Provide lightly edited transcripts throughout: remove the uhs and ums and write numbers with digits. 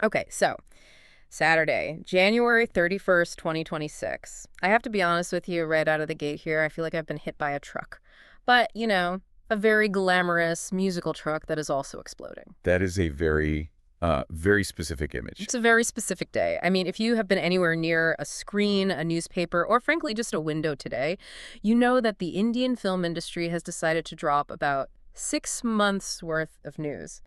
Okay, so Saturday, January 31st, 2026. I have to be honest with you right out of the gate here. I feel like I've been hit by a truck. But, a very glamorous musical truck that is also exploding. That is a very specific image. It's a very specific day. I mean, if you have been anywhere near a screen, a newspaper, or frankly just a window today, you know that the Indian film industry has decided to drop about 6 months worth of news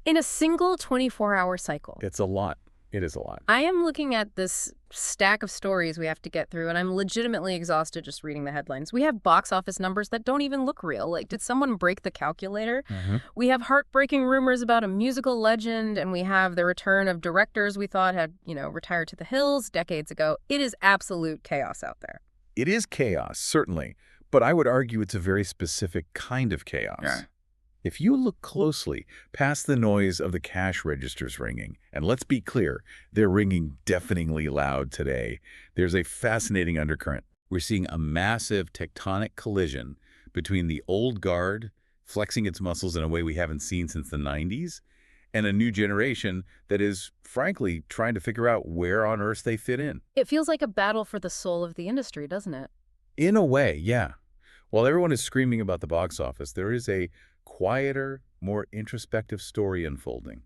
in a single 24-hour cycle. It's a lot. It is a lot. I am looking at this stack of stories we have to get through, and I'm legitimately exhausted just reading the headlines. We have box office numbers that don't even look real. Like, did someone break the calculator? We have heartbreaking rumors about a musical legend, and we have the return of directors we thought had, retired to the hills decades ago. It is absolute chaos out there. It is chaos, certainly, but I would argue it's a very specific kind of chaos. Yeah. If you look closely past the noise of the cash registers ringing, and let's be clear, they're ringing deafeningly loud today, there's a fascinating undercurrent. We're seeing a massive tectonic collision between the old guard, flexing its muscles in a way we haven't seen since the 90s, and a new generation that is, frankly, trying to figure out where on earth they fit in. It feels like a battle for the soul of the industry, doesn't it? In a way, yeah. While everyone is screaming about the box office, there is a quieter, more introspective story unfolding.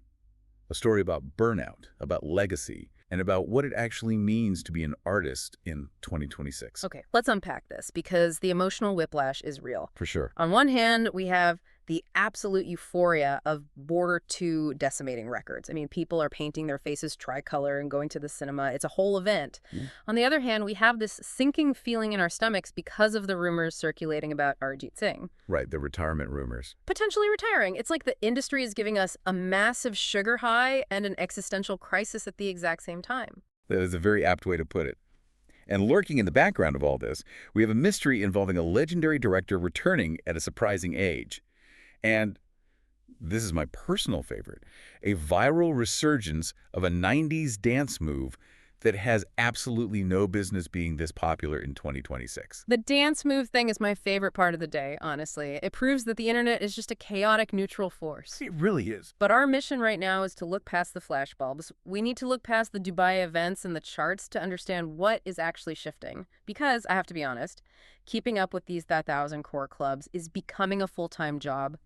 A story about burnout, about legacy, and about what it actually means to be an artist in 2026. Okay, let's unpack this because the emotional whiplash is real. For sure. On one hand, we have the absolute euphoria of Border 2 decimating records. I mean, people are painting their faces tricolor and going to the cinema. It's a whole event. On the other hand, we have this sinking feeling in our stomachs because of the rumors circulating about Arijit Singh. Right, the retirement rumors. Potentially retiring. It's like the industry is giving us a massive sugar high and an existential crisis at the exact same time. That is a very apt way to put it. And lurking in the background of all this, we have a mystery involving a legendary director returning at a surprising age. And this is my personal favorite, a viral resurgence of a 90s dance move that has absolutely no business being this popular in 2026. The dance move thing is my favorite part of the day, honestly. It proves that the internet is just a chaotic neutral force. It really is. But our mission right now is to look past the flashbulbs. We need to look past the Dubai events and the charts to understand what is actually shifting. Because, I have to be honest, keeping up with these 1,000 core clubs is becoming a full-time job.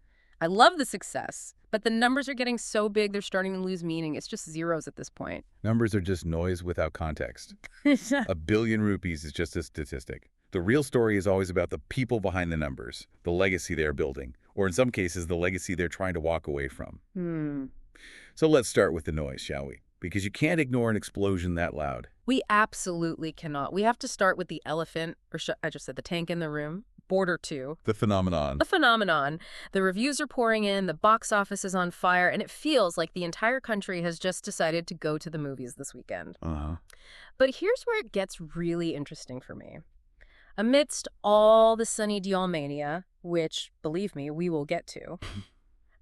I love the success, but the numbers are getting so big they're starting to lose meaning. It's just zeros at this point. Numbers are just noise without context. 1 billion rupees is just a statistic. The real story is always about the people behind the numbers, the legacy they're building, or in some cases, the legacy they're trying to walk away from. So let's start with the noise, shall we? Because you can't ignore an explosion that loud. We absolutely cannot. We have to start with the elephant, or I just said the tank in the room. Border 2. The phenomenon. The phenomenon. The reviews are pouring in, the box office is on fire, and it feels like the entire country has just decided to go to the movies this weekend. But here's where it gets really interesting for me. Amidst all the Sunny Deol mania, which, believe me, we will get to,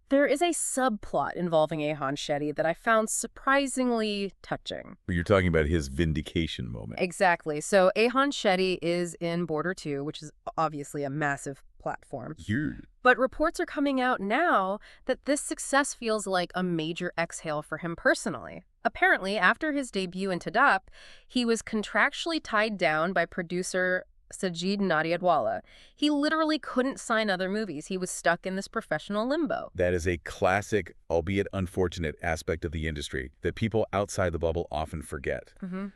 there is a subplot involving Ahan Shetty that I found surprisingly touching. You're talking about his vindication moment. Exactly. So Ahan Shetty is in Border 2, which is obviously a massive platform. Huge. But reports are coming out now that this success feels like a major exhale for him personally. Apparently, after his debut in Tabu, he was contractually tied down by producer Sajid Nadiadwala. He literally couldn't sign other movies. He was stuck in this professional limbo. That is a classic, albeit unfortunate, aspect of the industry that people outside the bubble often forget.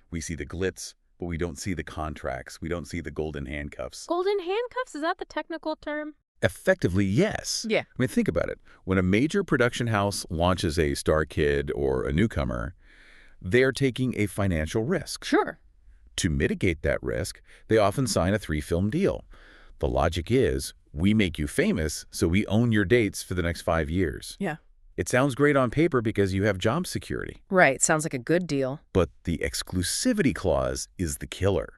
We see the glitz, but we don't see the contracts. We don't see the golden handcuffs. Golden handcuffs? Is that the technical term? Effectively, yes. Yeah. I mean, think about it. When a major production house launches a star kid or a newcomer, they're taking a financial risk. Sure. To mitigate that risk, they often sign a 3-film deal. The logic is, we make you famous, so we own your dates for the next 5 years. Yeah. It sounds great on paper because you have job security. Right. Sounds like a good deal. But the exclusivity clause is the killer.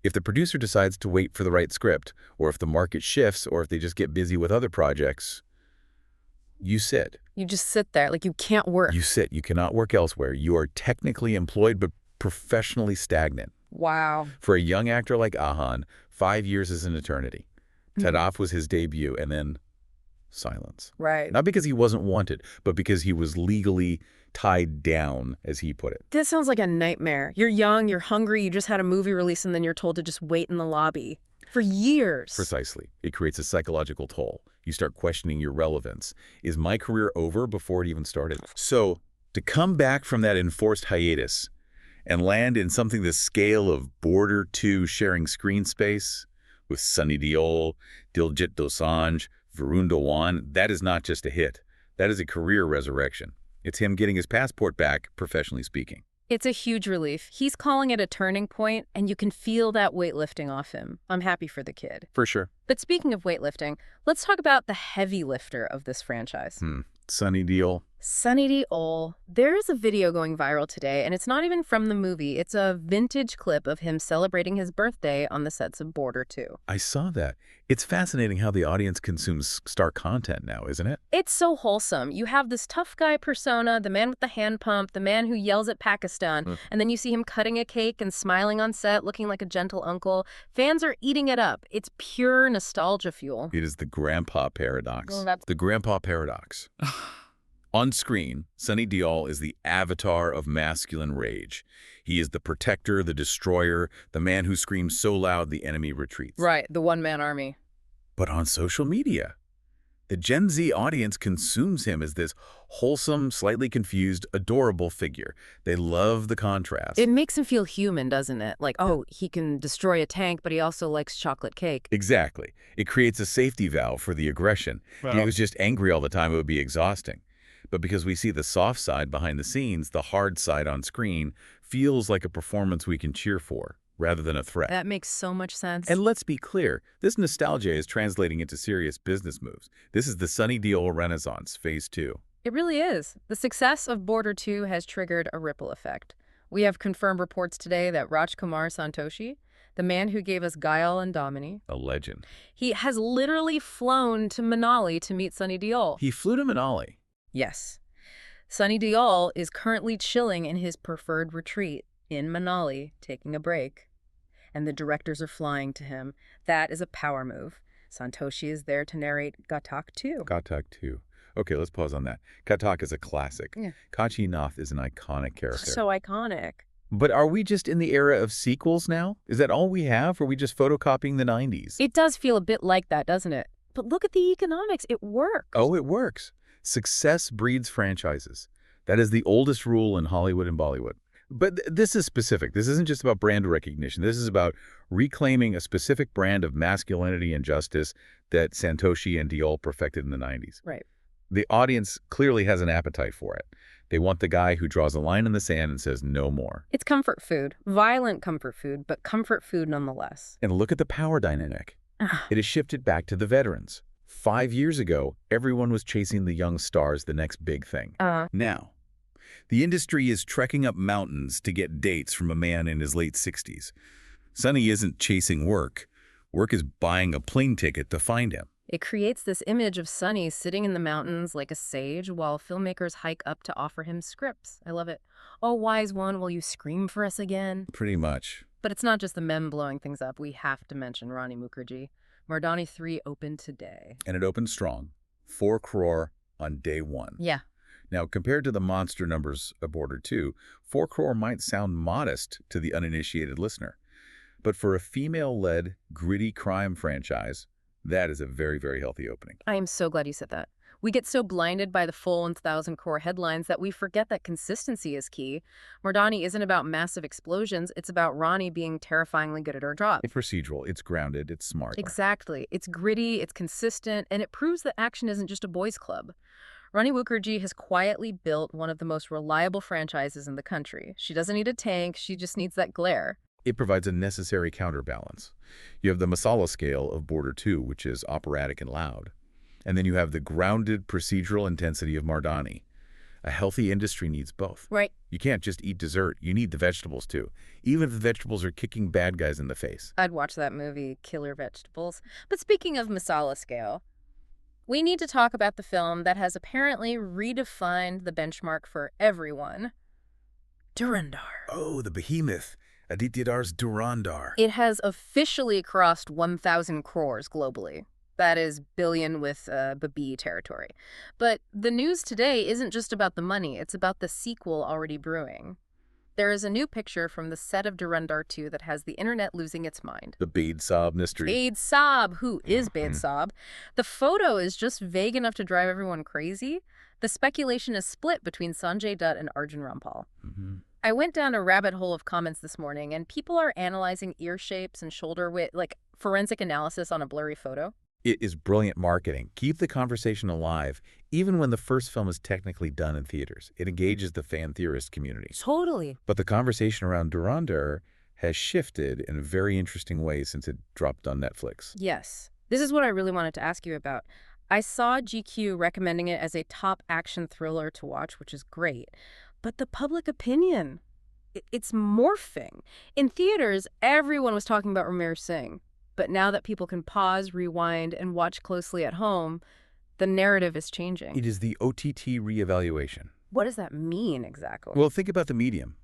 If the producer decides to wait for the right script, or if the market shifts, or if they just get busy with other projects, you sit. You just sit there, like you can't work. You sit. You cannot work elsewhere. You are technically employed, but professionally stagnant. Wow. For a young actor like Ahan, 5 years is an eternity. Tabu was his debut, and then silence. Right. Not because he wasn't wanted, but because he was legally tied down, as he put it. This sounds like a nightmare. You're young, you're hungry, you just had a movie release, and then you're told to just wait in the lobby. For years. Precisely. It creates a psychological toll. You start questioning your relevance. Is my career over before it even started? So, to come back from that enforced hiatus and land in something the scale of Border 2 sharing screen space with Sunny Deol, Diljit Dosanjh, Varun Dhawan, that is not just a hit. That is a career resurrection. It's him getting his passport back, professionally speaking. It's a huge relief. He's calling it a turning point, and you can feel that weight lifting off him. I'm happy for the kid. For sure. But speaking of weightlifting, let's talk about the heavy lifter of this franchise. Sunny Deol. Sunny Deol. There is a video going viral today, and it's not even from the movie. It's a vintage clip of him celebrating his birthday on the sets of Border 2. I saw that. It's fascinating how the audience consumes star content now, isn't it? It's so wholesome. You have this tough guy persona, the man with the hand pump, the man who yells at Pakistan, and then you see him cutting a cake and smiling on set, looking like a gentle uncle. Fans are eating it up. It's pure nostalgia fuel. It is the grandpa paradox. Well, that's... The grandpa paradox. On screen, Sunny Deol is the avatar of masculine rage. He is the protector, the destroyer, the man who screams so loud the enemy retreats. Right, the one-man army. But on social media, the Gen Z audience consumes him as this wholesome, slightly confused, adorable figure. They love the contrast. It makes him feel human, doesn't it? Like, oh, he can destroy a tank, but he also likes chocolate cake. Exactly. It creates a safety valve for the aggression. If he was just angry all the time, it would be exhausting. But because we see the soft side behind the scenes, the hard side on screen feels like a performance we can cheer for, rather than a threat. That makes so much sense. And let's be clear, this nostalgia is translating into serious business moves. This is the Sunny Deol Renaissance, Phase 2. It really is. The success of Border 2 has triggered a ripple effect. We have confirmed reports today that Rajkumar Santoshi, the man who gave us Guile and Domini, A legend. he has literally flown to Manali to meet Sunny Deol. He flew to Manali. Yes. Sunny Deol is currently chilling in his preferred retreat in Manali, taking a break. And the directors are flying to him. That is a power move. Santoshi is there to narrate Ghatak 2. Ghatak 2. Okay, let's pause on that. Ghatak is a classic. Yeah. Kachi Nath is an iconic character. So iconic. But are we just in the era of sequels now? Is that all we have, or are we just photocopying the 90s? It does feel a bit like that, doesn't it? But look at the economics. It works. Oh, it works. Success breeds franchises. That is the oldest rule in Hollywood and Bollywood. But this is specific. This isn't just about brand recognition. This is about reclaiming a specific brand of masculinity and justice that Santoshi and Deol perfected in the 90s. Right. The audience clearly has an appetite for it. They want the guy who draws a line in the sand and says no more. It's comfort food. Violent comfort food, but comfort food nonetheless. And look at the power dynamic. It has shifted back to the veterans. 5 years ago, everyone was chasing the young stars, the next big thing. Now, the industry is trekking up mountains to get dates from a man in his late 60s. Sunny isn't chasing work. Work is buying a plane ticket to find him. It creates this image of Sunny sitting in the mountains like a sage while filmmakers hike up to offer him scripts. I love it. Oh, wise one, will you scream for us again? Pretty much. But it's not just the men blowing things up. We have to mention Rani Mukherjee. Mardani 3 opened today. And it opened strong. 4 crore on day 1. Yeah. Now, compared to the monster numbers of Border 2, 4 crore might sound modest to the uninitiated listener. But for a female-led, gritty crime franchise, that is a very, very healthy opening. I am so glad you said that. We get so blinded by the full 1,000 crore headlines that we forget that consistency is key. Mardani isn't about massive explosions. It's about Rani being terrifyingly good at her job. It's procedural. It's grounded. It's smart. Exactly. It's gritty. It's consistent. And it proves that action isn't just a boys' club. Rani Mukherjee has quietly built one of the most reliable franchises in the country. She doesn't need a tank. She just needs that glare. It provides a necessary counterbalance. You have the masala scale of Border 2, which is operatic and loud. And then you have the grounded procedural intensity of Mardani. A healthy industry needs both. Right. You can't just eat dessert. You need the vegetables, too. Even if the vegetables are kicking bad guys in the face. I'd watch that movie, Killer Vegetables. But speaking of masala scale, we need to talk about the film that has apparently redefined the benchmark for everyone. Dhurandhar. Oh, the behemoth. Aditya Dar's Dhurandhar. It has officially crossed 1,000 crores globally. That is billion with BB territory. But the news today isn't just about the money, it's about the sequel already brewing. There is a new picture from the set of Durandar 2 that has the internet losing its mind. The Bade Saab mystery. Bade Saab. Who is Bade Saab? The photo is just vague enough to drive everyone crazy. The speculation is split between Sanjay Dutt and Arjun Rampal. I went down a rabbit hole of comments this morning, and people are analyzing ear shapes and shoulder width, like forensic analysis on a blurry photo. It is brilliant marketing. Keep the conversation alive, even when the first film is technically done in theaters. It engages the fan theorist community. Totally. But the conversation around Durandar has shifted in a very interesting way since it dropped on Netflix. Yes. This is what I really wanted to ask you about. I saw GQ recommending it as a top action thriller to watch, which is great. But the public opinion, it's morphing. In theaters, everyone was talking about Ranveer Singh. But now that people can pause, rewind, and watch closely at home, the narrative is changing. It is the OTT reevaluation. What does that mean exactly? Well, think about the medium.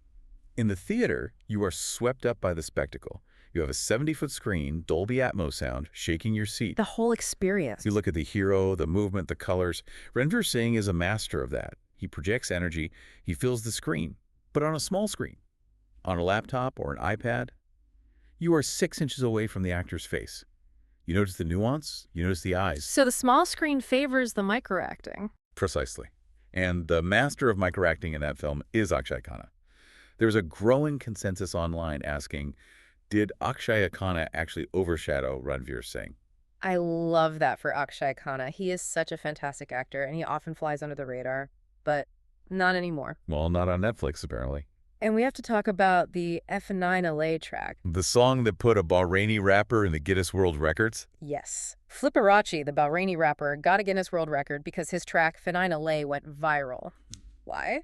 In the theater, you are swept up by the spectacle. You have a 70-foot screen, Dolby Atmos sound, shaking your seat. The whole experience. You look at the hero, the movement, the colors. Ranveer Singh is a master of that. He projects energy. He fills the screen, but on a small screen. On a laptop or an iPad, you are 6 inches away from the actor's face. You notice the nuance, you notice the eyes. So the small screen favors the microacting. Precisely. And the master of microacting in that film is Akshay Khanna. There's a growing consensus online asking, did Akshay Khanna actually overshadow Ranveer Singh? I love that for Akshay Khanna. He is such a fantastic actor, and he often flies under the radar, but not anymore. Well, not on Netflix, apparently. And we have to talk about the F9LA track. The song that put a Bahraini rapper in the Guinness World Records? Yes. Flipperachi, the Bahraini rapper, got a Guinness World Record because his track F9LA went viral. Why?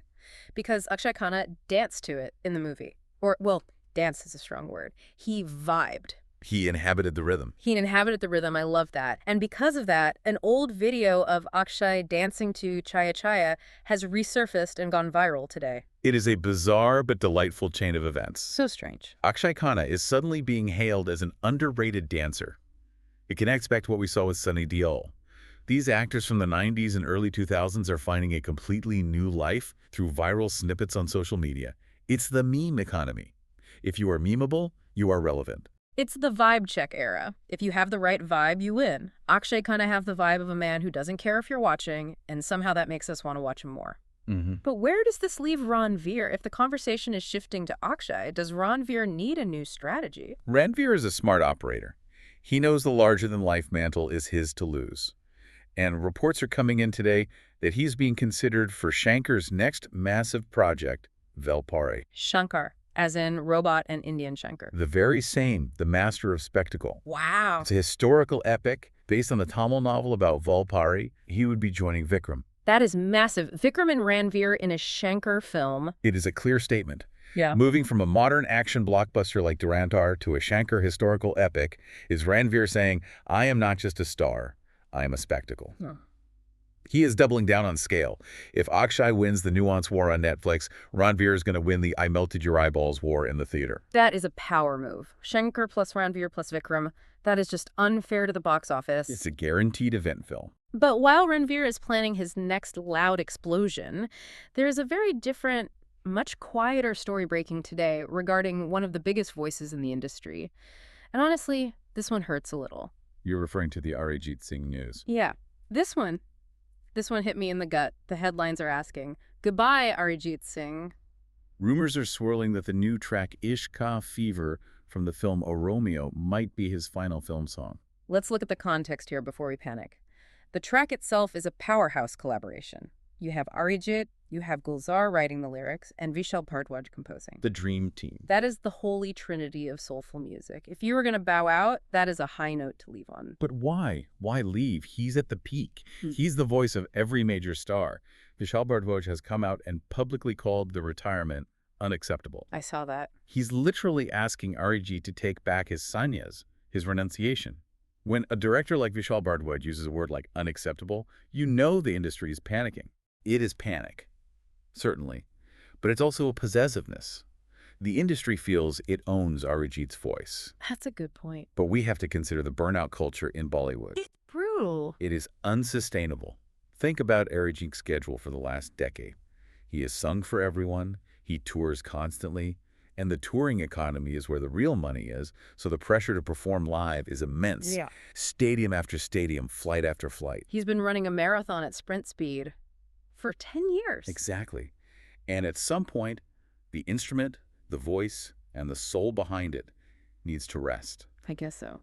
Because Akshay Khanna danced to it in the movie. Or, well, dance is a strong word. He vibed. He inhabited the rhythm. He inhabited the rhythm. I love that. And because of that, an old video of Akshay dancing to Chaya Chaya has resurfaced and gone viral today. It is a bizarre but delightful chain of events. So strange. Akshay Khanna is suddenly being hailed as an underrated dancer. It connects back to what we saw with Sunny Deol. These actors from the 90s and early 2000s are finding a completely new life through viral snippets on social media. It's the meme economy. If you are memeable, you are relevant. It's the vibe check era. If you have the right vibe, you win. Akshay Khanna have the vibe of a man who doesn't care if you're watching, and somehow that makes us want to watch him more. But where does this leave Ranveer? If the conversation is shifting to Akshay, does Ranveer need a new strategy? Ranveer is a smart operator. He knows the larger-than-life mantle is his to lose. And reports are coming in today that he's being considered for Shankar's next massive project, Valpari. Shankar, as in robot and Indian Shankar. The very same, the master of spectacle. Wow. It's a historical epic based on the Tamil novel about Valpari. He would be joining Vikram. That is massive. Vikram and Ranveer in a Shankar film. It is a clear statement. Yeah. Moving from a modern action blockbuster like Durandar to a Shankar historical epic is Ranveer saying, I am not just a star, I am a spectacle. Huh. He is doubling down on scale. If Akshay wins the nuance war on Netflix, Ranveer is going to win the I melted your eyeballs war in the theater. That is a power move. Shankar plus Ranveer plus Vikram. That is just unfair to the box office. It's a guaranteed event film. But while Ranveer is planning his next loud explosion, there is a very different, much quieter story breaking today regarding one of the biggest voices in the industry. And honestly, this one hurts a little. You're referring to the Arijit Singh news. Yeah, this one hit me in the gut. The headlines are asking, goodbye, Arijit Singh. Rumors are swirling that the new track Ishq Fever from the film O Romeo might be his final film song. Let's look at the context here before we panic. The track itself is a powerhouse collaboration. You have Arijit, you have Gulzar writing the lyrics, and Vishal Bhardwaj composing. The dream team. That is the holy trinity of soulful music. If you were going to bow out, that is a high note to leave on. But why? Why leave? He's at the peak. He's the voice of every major star. Vishal Bhardwaj has come out and publicly called the retirement unacceptable. I saw that. He's literally asking Arijit to take back his sannyas, his renunciation. When a director like Vishal Bhardwaj uses a word like unacceptable, you know the industry is panicking. It is panic, certainly, but it's also a possessiveness. The industry feels it owns Arijit's voice. That's a good point. But we have to consider the burnout culture in Bollywood. It's brutal. It is unsustainable. Think about Arijit's schedule for the last decade. He has sung for everyone, he tours constantly, and the touring economy is where the real money is, so the pressure to perform live is immense. Yeah. Stadium after stadium, flight after flight. He's been running a marathon at sprint speed for 10 years. Exactly. And at some point, the instrument, the voice, and the soul behind it needs to rest. I guess so.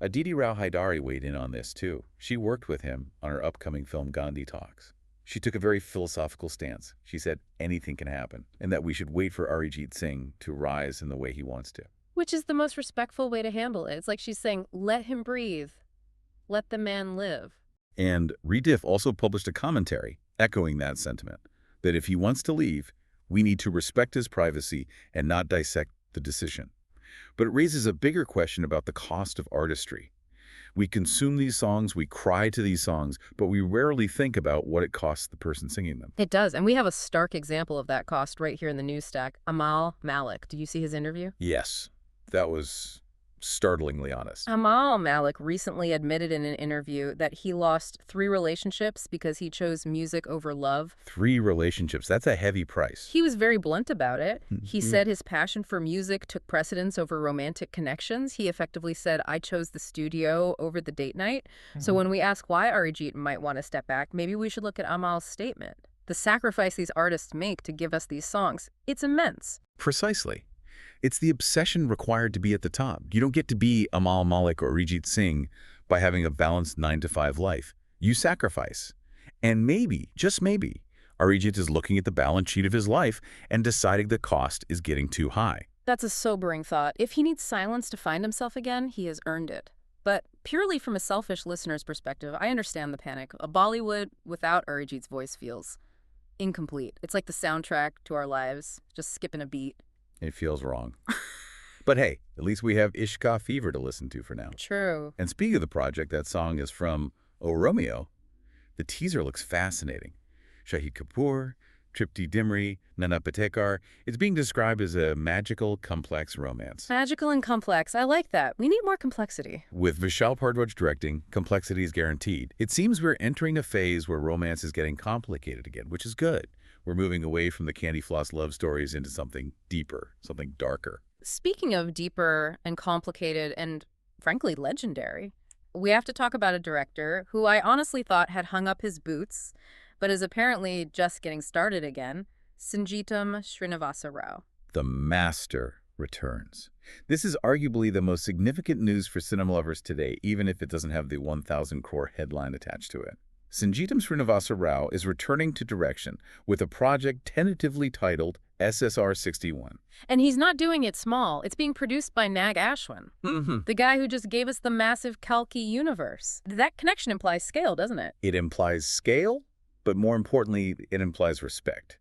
Aditi Rao Haidari weighed in on this, too. She worked with him on her upcoming film Gandhi Talks. She took a very philosophical stance. She said anything can happen, and that we should wait for Arijit Singh to rise in the way he wants to. Which is the most respectful way to handle it. It's like she's saying, let him breathe. Let the man live. And Rediff also published a commentary echoing that sentiment, that if he wants to leave, we need to respect his privacy and not dissect the decision. But it raises a bigger question about the cost of artistry. We consume these songs, we cry to these songs, but we rarely think about what it costs the person singing them. It does, and we have a stark example of that cost right here in the news stack. Amal Malik. Did you see his interview? Yes, that was startlingly honest. Amal Malik recently admitted in an interview that he lost 3 relationships because he chose music over love. 3 relationships, that's a heavy price. He was very blunt about it. He said his passion for music took precedence over romantic connections. He effectively said, I chose the studio over the date night. So when we ask why Arijit might want to step back, maybe we should look at Amal's statement. The sacrifice these artists make to give us these songs, it's immense. Precisely. It's the obsession required to be at the top. You don't get to be Amal Malik or Arijit Singh by having a balanced 9-to-5 life. You sacrifice. And maybe, just maybe, Arijit is looking at the balance sheet of his life and deciding the cost is getting too high. That's a sobering thought. If he needs silence to find himself again, he has earned it. But purely from a selfish listener's perspective, I understand the panic. A Bollywood without Arijit's voice feels incomplete. It's like the soundtrack to our lives, just skipping a beat. It feels wrong. But hey, at least we have Ishka Fever to listen to for now. True. And speaking of the project, that song is from O Romeo. The teaser looks fascinating. Shahid Kapoor, Tripti Dimri, Nana Patekar. It's being described as a magical, complex romance. Magical and complex. I like that. We need more complexity. With Vishal Bhardwaj directing, complexity is guaranteed. It seems we're entering a phase where romance is getting complicated again, which is good. We're moving away from the candy floss love stories into something deeper, something darker. Speaking of deeper and complicated and, frankly, legendary, we have to talk about a director who I honestly thought had hung up his boots, but is apparently just getting started again, Singeetam Srinivasa Rao. The master returns. This is arguably the most significant news for cinema lovers today, even if it doesn't have the 1,000 crore headline attached to it. Singeetam Srinivasa Rao is returning to direction with a project tentatively titled SSR 61. And he's not doing it small. It's being produced by Nag Ashwin, the guy who just gave us the massive Kalki universe. That connection implies scale, doesn't it? It implies scale, but more importantly, it implies respect.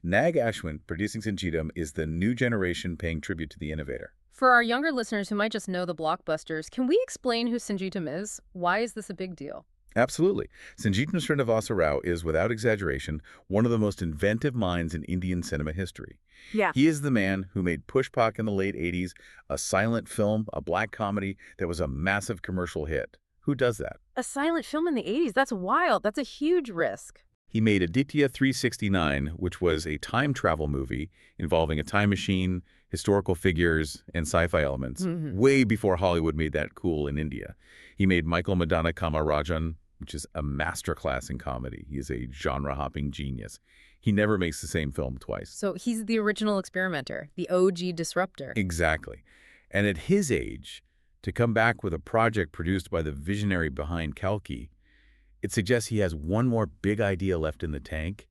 Nag Ashwin, producing Singeetam, is the new generation paying tribute to the innovator. For our younger listeners who might just know the blockbusters, can we explain who Singeetam is? Why is this a big deal? Absolutely. Singeetam Srinivasa Rao is, without exaggeration, one of the most inventive minds in Indian cinema history. Yeah. He is the man who made Pushpak in the late 80s, a silent film, a black comedy that was a massive commercial hit. Who does that? A silent film in the 80s? That's wild. That's a huge risk. He made Aditya 369, which was a time travel movie involving a time machine, historical figures, and sci-fi elements, way before Hollywood made that cool in India. He made Michael Madana Kamarajan, which is a masterclass in comedy. He is a genre-hopping genius. He never makes the same film twice. So he's the original experimenter, the OG disruptor. Exactly. And at his age, to come back with a project produced by the visionary behind Kalki, it suggests he has one more big idea left in the tank,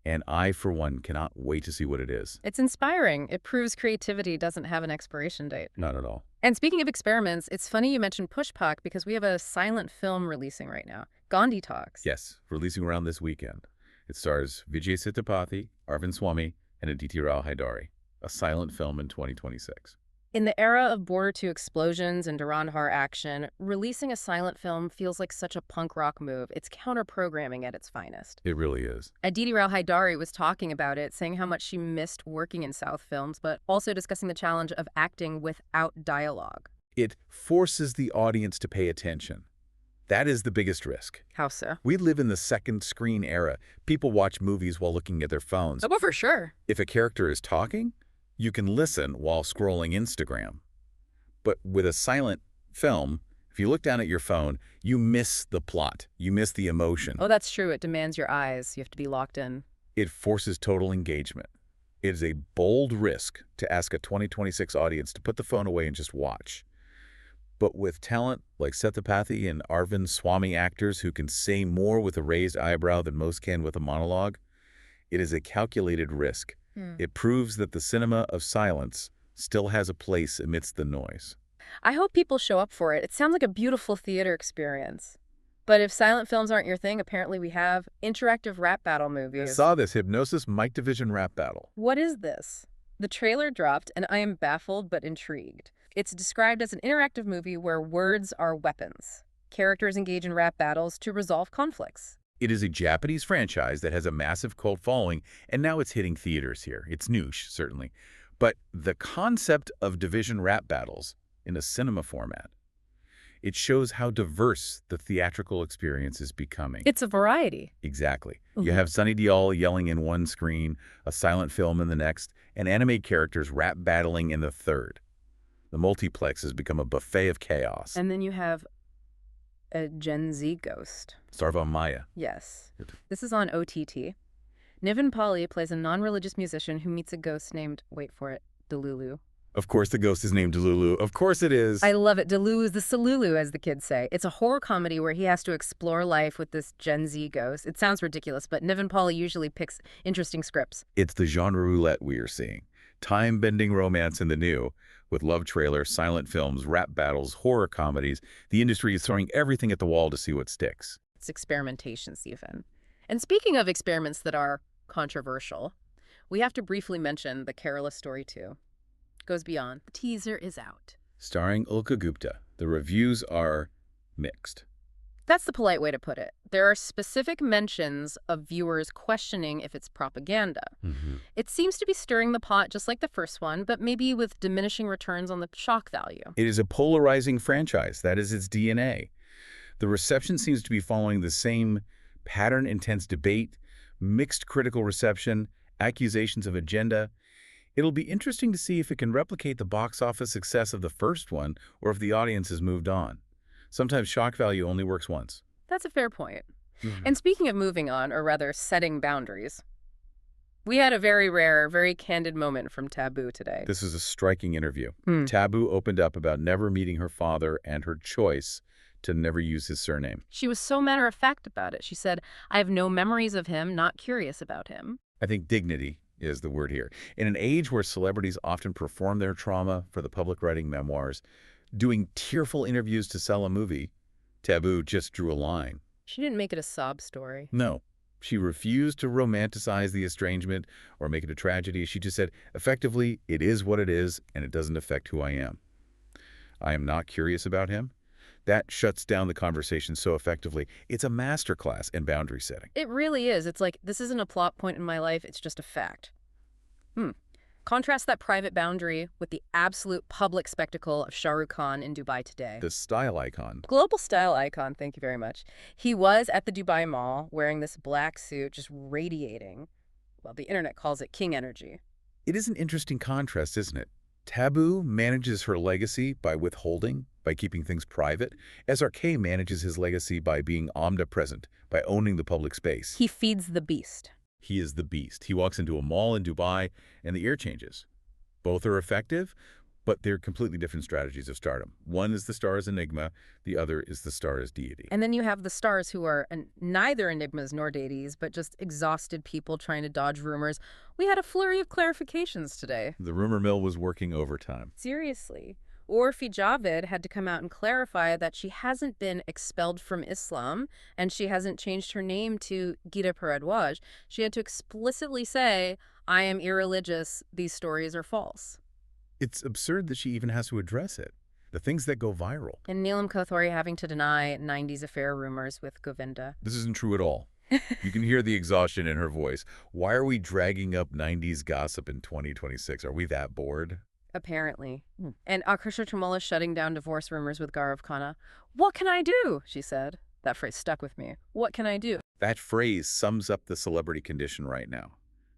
and I, for one, cannot wait to see what it is. It's inspiring. It proves creativity doesn't have an expiration date. Not at all. And speaking of experiments, it's funny you mentioned Pushpak because we have a silent film releasing right now, Gandhi Talks. Yes, releasing around this weekend. It stars Vijay Sethupathi, Arvind Swamy, and Aditi Rao Haidari, a silent film in 2026. In the era of border to explosions and Durandar action, releasing a silent film feels like such a punk rock move. It's counter-programming at its finest. It really is. Aditi Rao Hydari was talking about it, saying how much she missed working in South films, but also discussing the challenge of acting without dialogue. It forces the audience to pay attention. That is the biggest risk. How so? We live in the second screen era. People watch movies while looking at their phones. Oh, for sure. If a character is talking, you can listen while scrolling Instagram. But with a silent film, if you look down at your phone, you miss the plot. You miss the emotion. Oh, that's true. It demands your eyes. You have to be locked in. It forces total engagement. It is a bold risk to ask a 2026 audience to put the phone away and just watch. But with talent like Sethupathi and Arvind Swamy actors who can say more with a raised eyebrow than most can with a monologue, it is a calculated risk. It proves that the cinema of silence still has a place amidst the noise. I hope people show up for it. It sounds like a beautiful theater experience. But if silent films aren't your thing, apparently we have interactive rap battle movies. I saw this Hypnosis Mic Division rap battle. What is this? The trailer dropped, and I am baffled but intrigued. It's described as an interactive movie where words are weapons. Characters engage in rap battles to resolve conflicts. It is a Japanese franchise that has a massive cult following, and now it's hitting theaters here. It's niche, certainly. But the concept of division rap battles in a cinema format, it shows how diverse the theatrical experience is becoming. It's a variety. Exactly. You have Sunny Deol yelling in one screen, a silent film in the next, and anime characters rap battling in the third. The multiplex has become a buffet of chaos. And then you have a Gen Z ghost. Sarvam Maya. Yes. This is on OTT. Niven Pali plays a non-religious musician who meets a ghost named, wait for it, Delulu. Of course the ghost is named Delulu. Of course it is. I love it. Delulu is the Salulu, as the kids say. It's a horror comedy where he has to explore life with this Gen Z ghost. It sounds ridiculous, but Niven Pali usually picks interesting scripts. It's the genre roulette we are seeing. Time-bending romance in the new, with love trailers, silent films, rap battles, horror comedies. The industry is throwing everything at the wall to see what sticks. It's experimentation, Stephen. And speaking of experiments that are controversial, we have to briefly mention The Kerala Story 2. Goes beyond. The teaser is out. Starring Ulka Gupta. The reviews are mixed. That's the polite way to put it. There are specific mentions of viewers questioning if it's propaganda. It seems to be stirring the pot just like the first one, but maybe with diminishing returns on the shock value. It is a polarizing franchise. That is its DNA. The reception seems to be following the same pattern: intense debate, mixed critical reception, accusations of agenda. It'll be interesting to see if it can replicate the box office success of the first one or if the audience has moved on. Sometimes shock value only works once. That's a fair point. And speaking of moving on, or rather setting boundaries, we had a very rare, very candid moment from Tabu today. This is a striking interview. Tabu opened up about never meeting her father and her choice to never use his surname. She was so matter-of-fact about it. She said, I have no memories of him, not curious about him. I think dignity is the word here. In an age where celebrities often perform their trauma for the public, writing memoirs, doing tearful interviews to sell a movie, Tabu just drew a line. She didn't make it a sob story. No. She refused to romanticize the estrangement or make it a tragedy. She just said, effectively, it is what it is, and it doesn't affect who I am. I am not curious about him. That shuts down the conversation so effectively. It's a masterclass in boundary setting. It really is. It's like, this isn't a plot point in my life, it's just a fact. Contrast that private boundary with the absolute public spectacle of Shah Rukh Khan in Dubai today. The style icon. Global style icon, thank you very much. He was at the Dubai Mall wearing this black suit, just radiating. Well, the internet calls it king energy. It is an interesting contrast, isn't it? Tabu manages her legacy by withholding, by keeping things private. SRK manages his legacy by being omnipresent, by owning the public space. He feeds the beast. He is the beast. He walks into a mall in Dubai and the air changes. Both are effective, but they're completely different strategies of stardom. One is the star's enigma, the other is the star's deity. And then you have the stars who are neither enigmas nor deities, but just exhausted people trying to dodge rumors. We had a flurry of clarifications today. The rumor mill was working overtime. Seriously. Urfi Javed had to come out and clarify that she hasn't been expelled from Islam and she hasn't changed her name to Geeta Bharadwaj. She had to explicitly say, I am irreligious, these stories are false. It's absurd that she even has to address it. The things that go viral. And Neelam Kothari having to deny 90s affair rumors with Govinda. This isn't true at all. You can hear the exhaustion in her voice. Why are we dragging up 90s gossip in 2026? Are we that bored? Apparently. And Akarsha Trimola shutting down divorce rumors with Gaurav Khanna. What can I do? She said. That phrase stuck with me. What can I do? That phrase sums up the celebrity condition right now.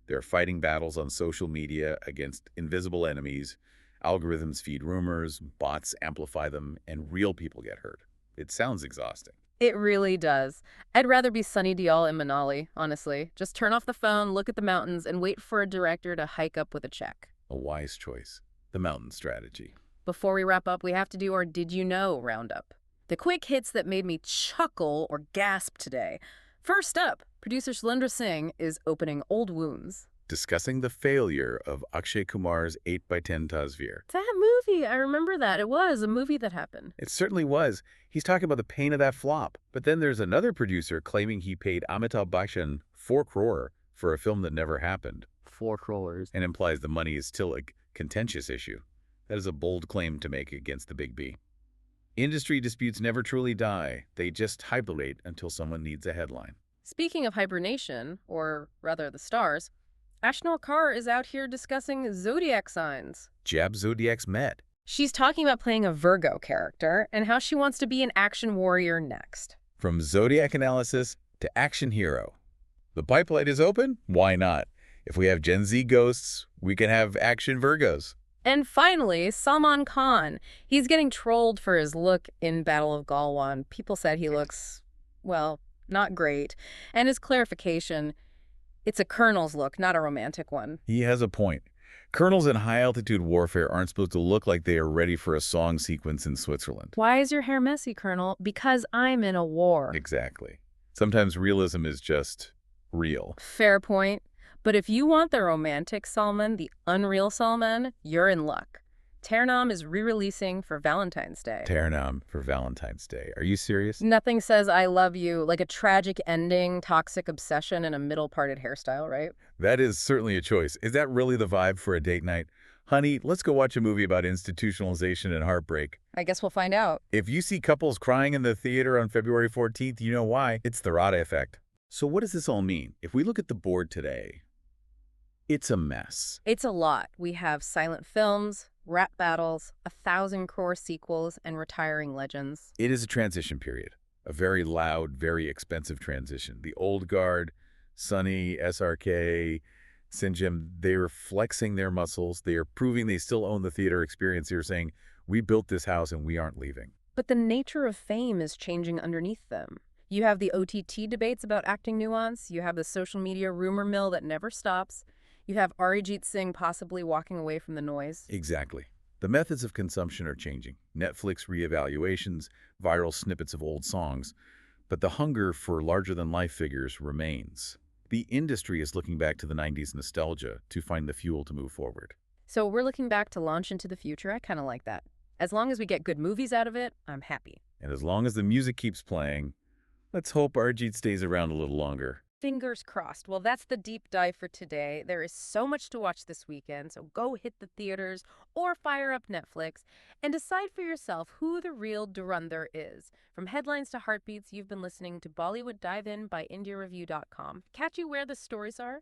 They're fighting battles on social media against invisible enemies. Algorithms feed rumors, bots amplify them, and real people get hurt. It sounds exhausting. It really does. I'd rather be Sunny Deol in Manali, honestly. Just turn off the phone, look at the mountains, and wait for a director to hike up with a check. A wise choice. The mountain strategy. Before we wrap up, we have to do our Did You Know Roundup. The quick hits that made me chuckle or gasp today. First up, producer Shalendra Singh is opening old wounds. Discussing the failure of Akshay Kumar's 8x10 Tasveer. That movie, I remember that. It was a movie that happened. It certainly was. He's talking about the pain of that flop. But then there's another producer claiming he paid Amitabh Bachchan 4 crore for a film that never happened. 4 crores. And implies the money is still a contentious issue. That is a bold claim to make against the big B. Industry disputes never truly die. They just hibernate until someone needs a headline. Speaking of hibernation, or rather the stars, Ashnal Kaur is out here discussing zodiac signs. Jab Zodiac's met. She's talking about playing a Virgo character and how she wants to be an action warrior next. From zodiac analysis to action hero. The pipeline is open? Why not? If we have Gen Z ghosts, we can have action Virgos. And finally, Salman Khan. He's getting trolled for his look in Battle of Galwan. People said he looks, well, not great. And his clarification, it's a colonel's look, not a romantic one. He has a point. Colonels in high-altitude warfare aren't supposed to look like they are ready for a song sequence in Switzerland. Why is your hair messy, Colonel? Because I'm in a war. Exactly. Sometimes realism is just real. Fair point. But if you want the romantic Salman, the unreal Salman, you're in luck. Ternam is re-releasing for Valentine's Day. Ternam for Valentine's Day. Are you serious? Nothing says I love you like a tragic ending, toxic obsession, and a middle-parted hairstyle, right? That is certainly a choice. Is that really the vibe for a date night? Honey, let's go watch a movie about institutionalization and heartbreak. I guess we'll find out. If you see couples crying in the theater on February 14th, you know why. It's the Radha effect. So what does this all mean? If we look at the board today, it's a mess. It's a lot. We have silent films, rap battles, 1,000 crore sequels, and retiring legends. It is a transition period. A very loud, very expensive transition. The old guard, Sunny, SRK, Singeetam, they are flexing their muscles. They are proving they still own the theater experience. They're saying, we built this house and we aren't leaving. But the nature of fame is changing underneath them. You have the OTT debates about acting nuance. You have the social media rumor mill that never stops. You have Arijit Singh possibly walking away from the noise. Exactly. The methods of consumption are changing. Netflix reevaluations, viral snippets of old songs. But the hunger for larger-than-life figures remains. The industry is looking back to the 90s nostalgia to find the fuel to move forward. So we're looking back to launch into the future. I kind of like that. As long as we get good movies out of it, I'm happy. And as long as the music keeps playing, let's hope Arijit stays around a little longer. Fingers crossed. Well, that's the deep dive for today. There is so much to watch this weekend, so go hit the theaters or fire up Netflix and decide for yourself who the real Dhurandhar is. From headlines to heartbeats, you've been listening to Bollywood Dive In by IndiaRevue.com. Catch you where the stories are